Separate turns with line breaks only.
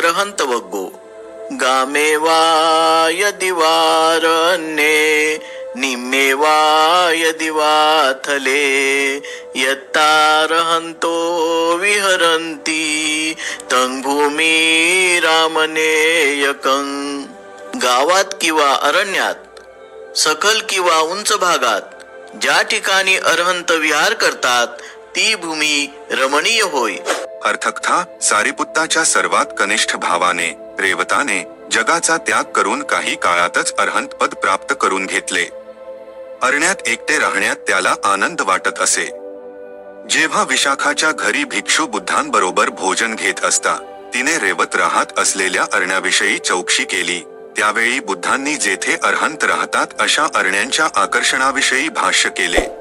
अर्हंत वग्गो गामे वा यदि वारण्ये निम्मे वा यदि वा थले यत्तारहंतो विहरन्ति तं भूमी रामनेयकं। गावात किंवा अरण्यात, सखल किंवा उंच भागात ज्या ठिकाणी अरहंत विहार करतात ती भूमी रमणीय होय।
अर्थकथा सारिपुत्ताच्या सर्वात कनिष्ठ भावाने रेवताने जगाचा त्याग करून काही काळातच अरहंत पद प्राप्त करून घेतले। अरण्यात एकटे राहण्यात त्याला आनंद वाटत असे। जेव्हा विशाखाच्या घरी भिक्षू बुद्धांबरोबर भोजन घेत असता तिने रेवत राहत असलेल्या अरण्याविषयी चौकशी केली। त्यावेळी बुद्धांनी जेथे अरहंत राहतात अशा अरण्यांच्या आकर्षणाविषयी भाष्य केले।